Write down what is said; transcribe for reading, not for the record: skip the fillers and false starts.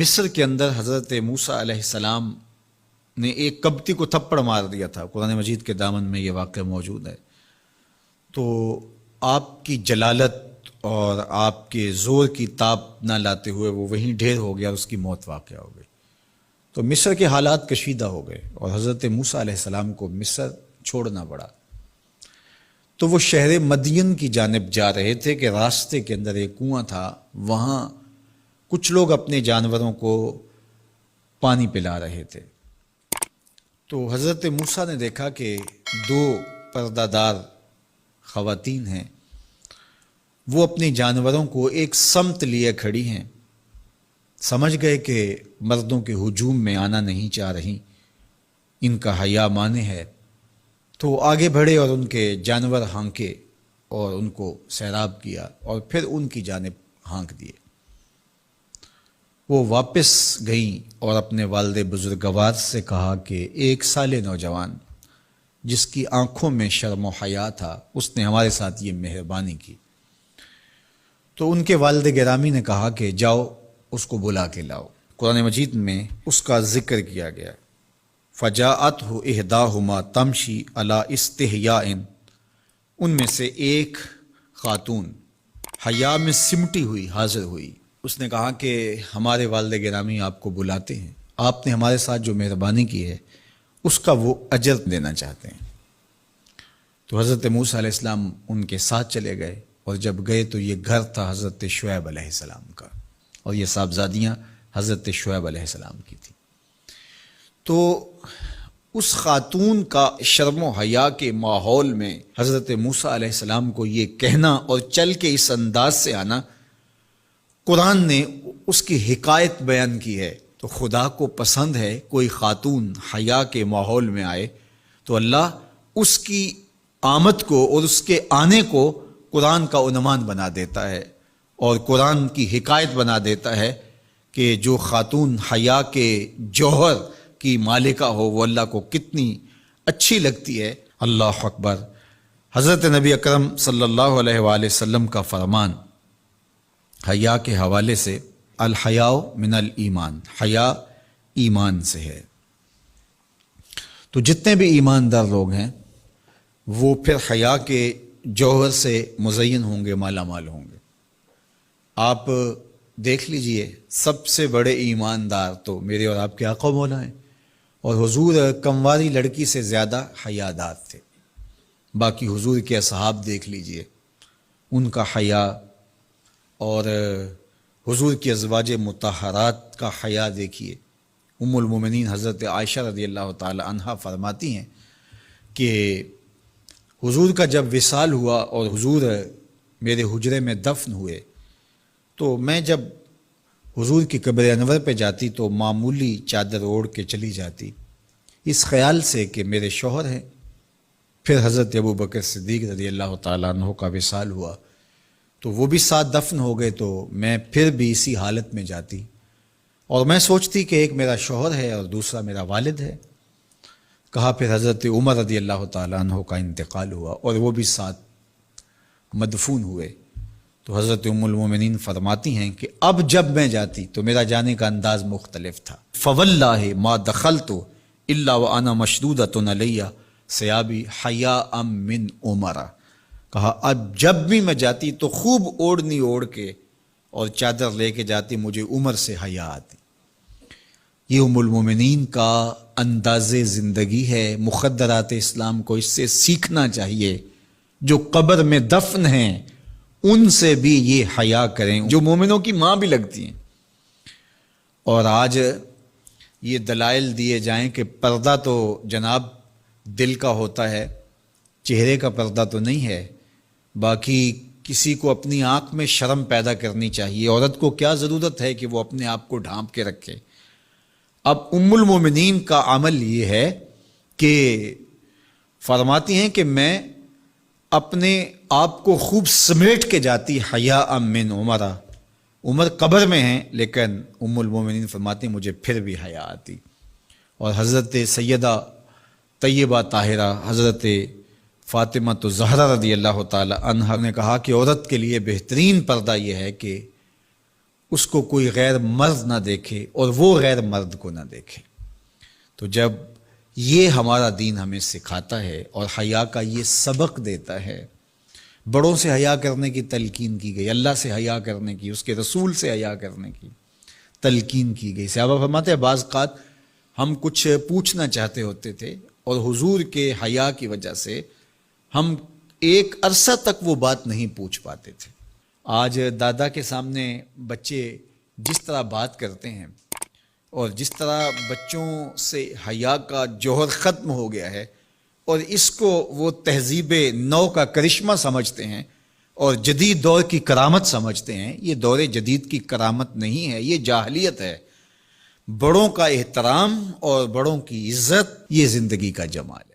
مصر کے اندر حضرت موسیٰ علیہ السلام نے ایک کبتی کو تھپڑ مار دیا تھا، قرآن مجید کے دامن میں یہ واقعہ موجود ہے۔ تو آپ کی جلالت اور آپ کے زور کی تاب نہ لاتے ہوئے وہ وہیں ڈھیر ہو گیا اور اس کی موت واقع ہو گئی۔ تو مصر کے حالات کشیدہ ہو گئے اور حضرت موسیٰ علیہ السلام کو مصر چھوڑنا پڑا۔ تو وہ شہر مدین کی جانب جا رہے تھے کہ راستے کے اندر ایک کنواں تھا، وہاں کچھ لوگ اپنے جانوروں کو پانی پلا رہے تھے۔ تو حضرت موسیٰ نے دیکھا کہ دو پردہ دار خواتین ہیں، وہ اپنے جانوروں کو ایک سمت لیے کھڑی ہیں۔ سمجھ گئے کہ مردوں کے ہجوم میں آنا نہیں چاہ رہی، ان کا حیا مانے ہے۔ تو آگے بڑھے اور ان کے جانور ہانکے اور ان کو سیراب کیا اور پھر ان کی جانب ہانک دیے۔ وہ واپس گئیں اور اپنے والد بزرگوار سے کہا کہ ایک سال نوجوان جس کی آنکھوں میں شرم و حیا تھا، اس نے ہمارے ساتھ یہ مہربانی کی۔ تو ان کے والد گرامی نے کہا کہ جاؤ اس کو بلا کے لاؤ۔ قرآن مجید میں اس کا ذکر کیا گیا۔ فجاءتہ احداہما تمشی علی استحیاء، ان میں سے ایک خاتون حیا میں سمٹی ہوئی حاضر ہوئی۔ اس نے کہا کہ ہمارے والد گرامی آپ کو بلاتے ہیں، آپ نے ہمارے ساتھ جو مہربانی کی ہے اس کا وہ اجر دینا چاہتے ہیں۔ تو حضرت موسیٰ علیہ السلام ان کے ساتھ چلے گئے، اور جب گئے تو یہ گھر تھا حضرت شعیب علیہ السلام کا، اور یہ صاحبزادیاں حضرت شعیب علیہ السلام کی تھیں۔ تو اس خاتون کا شرم و حیا کے ماحول میں حضرت موسیٰ علیہ السلام کو یہ کہنا اور چل کے اس انداز سے آنا، قرآن نے اس کی حکایت بیان کی ہے۔ تو خدا کو پسند ہے کوئی خاتون حیا کے ماحول میں آئے تو اللہ اس کی آمد کو اور اس کے آنے کو قرآن کا عنوان بنا دیتا ہے، اور قرآن کی حکایت بنا دیتا ہے کہ جو خاتون حیا کے جوہر کی مالکہ ہو وہ اللہ کو کتنی اچھی لگتی ہے۔ اللہ اکبر۔ حضرت نبی اکرم صلی اللہ علیہ وآلہ وسلم کا فرمان حیا کے حوالے سے، الحیاء من الایمان، حیا ایمان سے ہے۔ تو جتنے بھی ایماندار لوگ ہیں وہ پھر حیا کے جوہر سے مزین ہوں گے، مالا مال ہوں گے۔ آپ دیکھ لیجئے سب سے بڑے ایماندار تو میرے اور آپ کے آقا مولا ہیں، اور حضور کمواری لڑکی سے زیادہ حیادار تھے۔ باقی حضور کے اصحاب دیکھ لیجئے، ان کا حیا، اور حضور کی ازواج مطہرات کا حیا دیکھیے۔ ام المومنین حضرت عائشہ رضی اللہ تعالی عنہا فرماتی ہیں کہ حضور کا جب وصال ہوا اور حضور میرے حجرے میں دفن ہوئے، تو میں جب حضور کی قبر انور پہ جاتی تو معمولی چادر اوڑھ کے چلی جاتی، اس خیال سے کہ میرے شوہر ہیں۔ پھر حضرت ابوبکر صدیق رضی اللہ تعالیٰ عنہ کا وصال ہوا تو وہ بھی ساتھ دفن ہو گئے، تو میں پھر بھی اسی حالت میں جاتی اور میں سوچتی کہ ایک میرا شوہر ہے اور دوسرا میرا والد ہے۔ کہا پھر حضرت عمر رضی اللہ تعالیٰ عنہ کا انتقال ہوا اور وہ بھی ساتھ مدفون ہوئے۔ تو حضرت ام المومنین فرماتی ہیں کہ اب جب میں جاتی تو میرا جانے کا انداز مختلف تھا۔ فواللہ ما دخلت الا وانا مشدودۃ علی ثیابی حیاء من عمر۔ کہا اب جب بھی میں جاتی تو خوب اوڑھنی اوڑھ کے اور چادر لے کے جاتی، مجھے عمر سے حیا آتی۔ یہ ام المومنین کا انداز زندگی ہے۔ مخدرات اسلام کو اس سے سیکھنا چاہیے۔ جو قبر میں دفن ہیں ان سے بھی یہ حیا کریں، جو مومنوں کی ماں بھی لگتی ہیں۔ اور آج یہ دلائل دیے جائیں کہ پردہ تو جناب دل کا ہوتا ہے، چہرے کا پردہ تو نہیں ہے۔ باقی کسی کو اپنی آنکھ میں شرم پیدا کرنی چاہیے۔ عورت کو کیا ضرورت ہے کہ وہ اپنے آپ کو ڈھانپ کے رکھے؟ اب ام المومنین کا عمل یہ ہے کہ فرماتی ہیں کہ میں اپنے آپ کو خوب سمیٹ کے جاتی حیاء من عمر۔ عمر قبر میں ہیں لیکن ام المومنین فرماتی ہیں مجھے پھر بھی حیا آتی۔ اور حضرت سیدہ طیبہ طاہرہ حضرت فاطمہ الزہرا رضی اللہ تعالی عنہا نے کہا کہ عورت کے لیے بہترین پردہ یہ ہے کہ اس کو کوئی غیر مرد نہ دیکھے اور وہ غیر مرد کو نہ دیکھے۔ تو جب یہ ہمارا دین ہمیں سکھاتا ہے اور حیا کا یہ سبق دیتا ہے، بڑوں سے حیا کرنے کی تلقین کی گئی، اللہ سے حیا کرنے کی، اس کے رسول سے حیا کرنے کی تلقین کی گئی۔ صحابہ فرماتے ہیں بعض اوقات ہم کچھ پوچھنا چاہتے ہوتے تھے اور حضور کے حیا کی وجہ سے ہم ایک عرصہ تک وہ بات نہیں پوچھ پاتے تھے۔ آج دادا کے سامنے بچے جس طرح بات کرتے ہیں اور جس طرح بچوں سے حیا کا جوہر ختم ہو گیا ہے اور اس کو وہ تہذیب نو کا کرشمہ سمجھتے ہیں اور جدید دور کی کرامت سمجھتے ہیں، یہ دور جدید کی کرامت نہیں ہے، یہ جاہلیت ہے۔ بڑوں کا احترام اور بڑوں کی عزت یہ زندگی کا جمال ہے۔